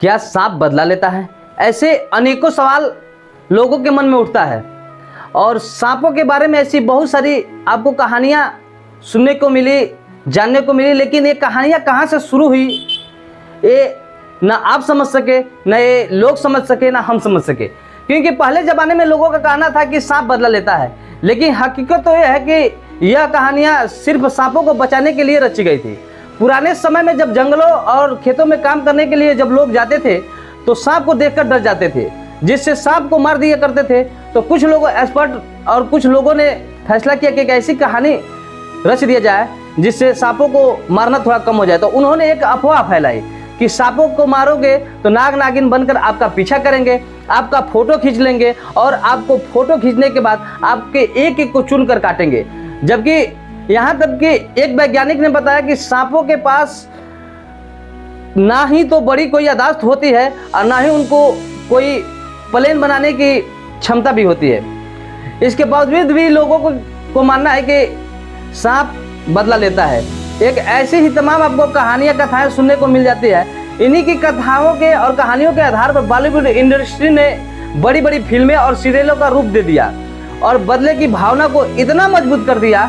क्या सांप बदला लेता है? ऐसे अनेकों सवाल लोगों के मन में उठता है और सांपों के बारे में ऐसी बहुत सारी आपको कहानियाँ सुनने को मिली, जानने को मिली, लेकिन ये कहानियाँ कहाँ से शुरू हुई ये ना आप समझ सके, ना ये लोग समझ सके, ना हम समझ सके। क्योंकि पहले ज़माने में लोगों का कहना था कि सांप बदला लेता है, लेकिन हकीकत तो यह है कि यह कहानियाँ सिर्फ सांपों को बचाने के लिए रची गई थी। पुराने समय में जब जंगलों और खेतों में काम करने के लिए जब लोग जाते थे तो सांप को देखकर डर जाते थे, जिससे सांप को मार दिया करते थे। तो कुछ लोगों एक्सपर्ट और कुछ लोगों ने फैसला किया कि एक ऐसी कहानी रच दिया जाए जिससे सांपों को मारना थोड़ा कम हो जाए। तो उन्होंने एक अफवाह फैलाई कि सांपों को मारोगे तो नाग नागिन बनकर आपका पीछा करेंगे, आपका फोटो खींच लेंगे और आपको फोटो खींचने के बाद आपके एक एक को चुनकर काटेंगे। जबकि यहाँ तक कि एक वैज्ञानिक ने बताया कि सांपों के पास ना ही तो बड़ी कोई याददाश्त होती है और ना ही उनको कोई प्लेन बनाने की क्षमता भी होती है। इसके बावजूद भी लोगों को मानना है कि सांप बदला लेता है। एक ऐसी ही तमाम आपको कहानियाँ कथाएं सुनने को मिल जाती है। इन्हीं की कथाओं के और कहानियों के आधार पर बॉलीवुड इंडस्ट्री ने बड़ी बड़ी फिल्में और सीरियलों का रूप दे दिया और बदले की भावना को इतना मजबूत कर दिया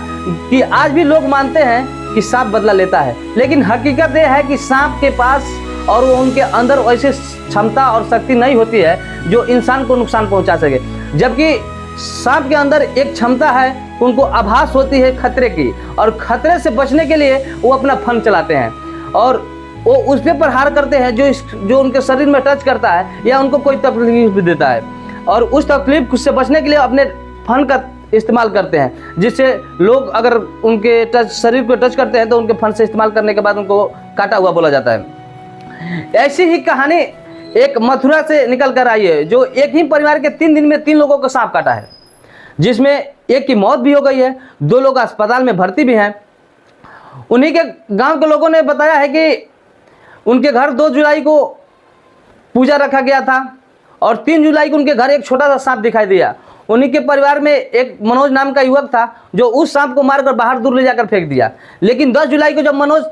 कि आज भी लोग मानते हैं कि सांप बदला लेता है। लेकिन हकीकत यह है कि सांप के पास और वो उनके अंदर वैसी क्षमता और शक्ति नहीं होती है जो इंसान को नुकसान पहुंचा सके। जबकि सांप के अंदर एक क्षमता है, उनको आभास होती है खतरे की, और खतरे से बचने के लिए वो अपना फन चलाते हैं और वो उस पर प्रहार करते हैं जो उनके शरीर में टच करता है या उनको कोई तकलीफ भी देता है, और उस तकलीफ से बचने के लिए अपने फन का इस्तेमाल करते हैं, जिससे लोग अगर उनके शरीर को टच करते हैं तो उनके फन से इस्तेमाल करने के बाद उनको काटा हुआ बोला जाता है। ऐसी ही कहानी एक मथुरा से निकल कर आई है, जो एक ही परिवार के 3 दिन में 3 लोगों को सांप काटा है, जिसमें एक की मौत भी हो गई है, 2 लोग अस्पताल में भर्ती भी हैं। उन्हीं के गांव के लोगों ने बताया है कि उनके घर 2 जुलाई को पूजा रखा गया था और 3 जुलाई को उनके घर एक छोटा सा सांप दिखाई दिया। उन्हीं के परिवार में एक मनोज नाम का युवक था जो उस सांप को मारकर बाहर दूर ले जाकर फेंक दिया। लेकिन 10 जुलाई को जब मनोज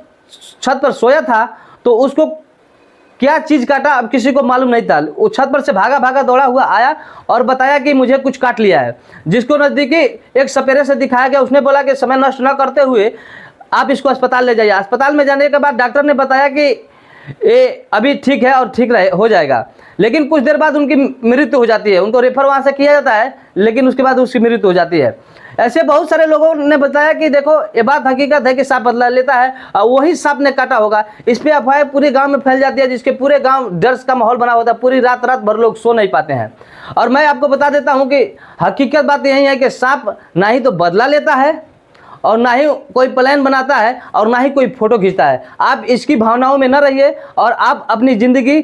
छत पर सोया था तो उसको क्या चीज़ काटा अब किसी को मालूम नहीं था। वो छत पर से भागा भागा दौड़ा हुआ आया और बताया कि मुझे कुछ काट लिया है, जिसको नज़दीकी एक सपेरे से दिखाया गया। उसने बोला कि समय नष्ट न करते हुए आप इसको अस्पताल ले जाइए। अस्पताल में जाने के बाद डॉक्टर ने बताया कि ये अभी ठीक है और ठीक हो जाएगा, लेकिन कुछ देर बाद उनकी मृत्यु हो जाती है। उनको रेफर वहाँ से किया जाता है, लेकिन उसके बाद उसकी मृत्यु हो जाती है। ऐसे बहुत सारे लोगों ने बताया कि देखो ये बात हकीकत है कि सांप बदला लेता है और वही सांप ने काटा होगा। इस पर अफवाहें पूरे गांव में फैल जाती है, जिसके पूरे गांव डर का माहौल बना होता है। पूरी रात भर लोग सो नहीं पाते हैं। और मैं आपको बता देता हूं कि हकीकत बात यही है कि सांप ना ही तो बदला लेता है और ना ही कोई प्लान बनाता है और ना ही कोई फोटो खींचता है। आप इसकी भावनाओं में न रहिए और आप अपनी ज़िंदगी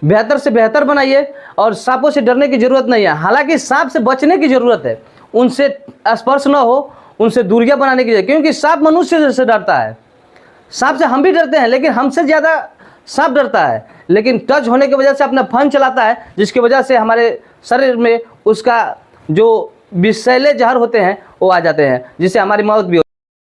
बेहतर से बेहतर बनाइए और सांपों से डरने की ज़रूरत नहीं है। हालांकि सांप से बचने की ज़रूरत है, उनसे स्पर्श न हो, उनसे दूरियां बनाने की जरूरत, क्योंकि सांप मनुष्य से डरता है। सांप से हम भी डरते हैं, लेकिन हमसे ज़्यादा सांप डरता है। लेकिन टच होने की वजह से अपना फन चलाता है, जिसकी वजह से हमारे शरीर में उसका जो विषैले जहर होते हैं वो आ जाते हैं, जिससे हमारी मौत भी